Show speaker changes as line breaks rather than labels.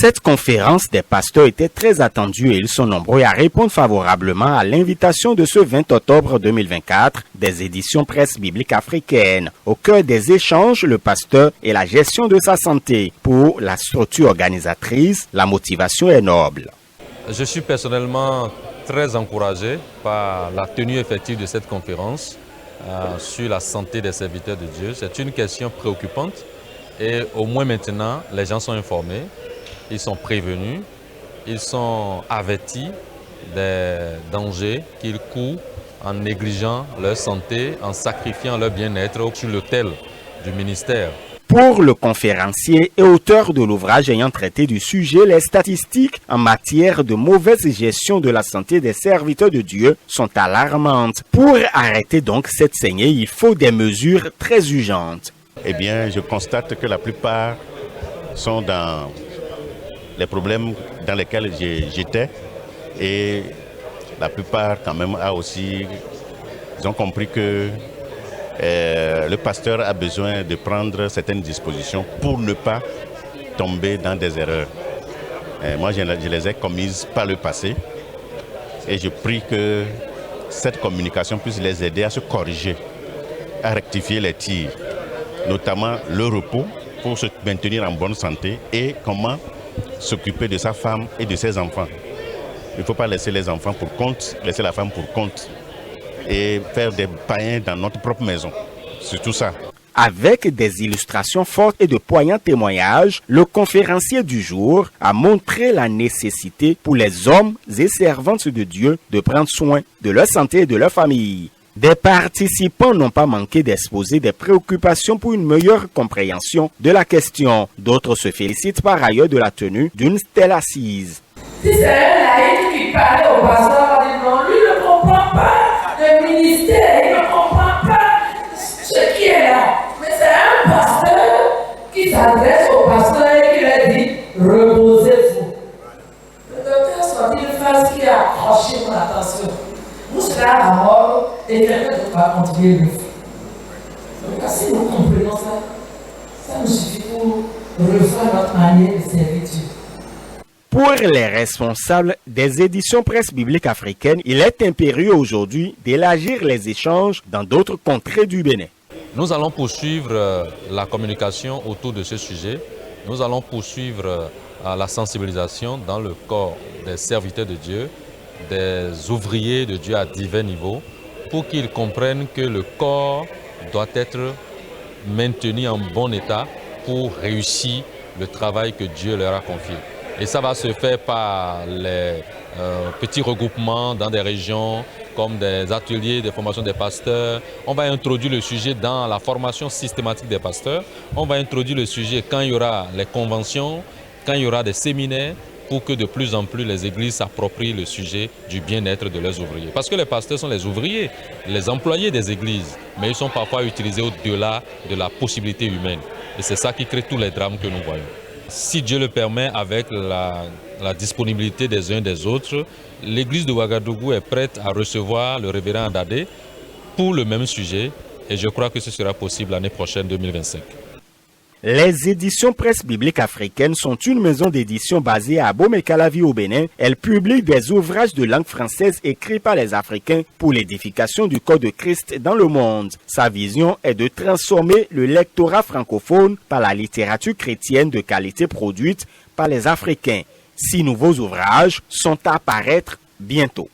Cette conférence des pasteurs était très attendue et ils sont nombreux à répondre favorablement à l'invitation de ce 20 octobre 2024 des éditions Presse Biblique Africaine. Au cœur des échanges, le pasteur et la gestion de sa santé. Pour la structure organisatrice, la motivation est noble.
Je suis personnellement très encouragé par la tenue effective de cette conférence sur la santé des serviteurs de Dieu. C'est une question préoccupante et au moins maintenant, les gens sont informés. Ils sont prévenus, ils sont avertis des dangers qu'ils courent en négligeant leur santé, en sacrifiant leur bien-être sur l'autel du ministère.
Pour le conférencier et auteur de l'ouvrage ayant traité du sujet, les statistiques en matière de mauvaise gestion de la santé des serviteurs de Dieu sont alarmantes. Pour arrêter donc cette saignée, il faut des mesures très urgentes.
Eh bien, je constate que la plupart sont dans les problèmes dans lesquels j'étais et la plupart quand même ils ont compris que le pasteur a besoin de prendre certaines dispositions pour ne pas tomber dans des erreurs. Moi, je les ai commises par le passé et je prie que cette communication puisse les aider à se corriger, à rectifier les tirs, notamment le repos pour se maintenir en bonne santé et comment s'occuper de sa femme et de ses enfants. Il ne faut pas laisser les enfants pour compte, laisser la femme pour compte et faire des païens dans notre propre maison. C'est tout ça.
Avec des illustrations fortes et de poignants témoignages, le conférencier du jour a montré la nécessité pour les hommes et servantes de Dieu de prendre soin de leur santé et de leur famille. Des participants n'ont pas manqué d'exposer des préoccupations pour une meilleure compréhension de la question. D'autres se félicitent par ailleurs de la tenue d'une telle assise.
Si c'est un laïc qui parle au pasteur, il dit non, lui ne comprend pas le ministère, il ne comprend pas ce qui est là. Mais c'est un pasteur qui s'adresse au pasteur et qui lui dit reposez-vous. Le docteur sorti une phrase qui a accroché mon attention. Vous serez à la mort et quelqu'un d'autre va continuer le feu. Donc, si nous comprenons ça, ça nous suffit pour refaire notre manière de servir Dieu.
Pour les responsables des éditions Presse Biblique Africaine, il est impérieux aujourd'hui d'élargir les échanges dans d'autres contrées du Bénin.
Nous allons poursuivre la communication autour de ce sujet. Nous allons poursuivre la sensibilisation dans le corps des serviteurs de Dieu, des ouvriers de Dieu à divers niveaux, pour qu'ils comprennent que le corps doit être maintenu en bon état pour réussir le travail que Dieu leur a confié. Et ça va se faire par les petits regroupements dans des régions comme des ateliers de formation des pasteurs. On va introduire le sujet dans la formation systématique des pasteurs. On va introduire le sujet quand il y aura les conventions, quand il y aura des séminaires, pour que de plus en plus les églises s'approprient le sujet du bien-être de leurs ouvriers. Parce que les pasteurs sont les ouvriers, les employés des églises, mais ils sont parfois utilisés au-delà de la possibilité humaine. Et c'est ça qui crée tous les drames que nous voyons. Si Dieu le permet, avec la disponibilité des uns et des autres, l'église de Ouagadougou est prête à recevoir le révérend Adadé pour le même sujet et je crois que ce sera possible l'année prochaine, 2025.
Les éditions Presse Biblique Africaine sont une maison d'édition basée à Abomey-Calavi au Bénin. Elle publie des ouvrages de langue française écrits par les Africains pour l'édification du corps de Christ dans le monde. Sa vision est de transformer le lectorat francophone par la littérature chrétienne de qualité produite par les Africains. 6 nouveaux ouvrages sont à paraître bientôt.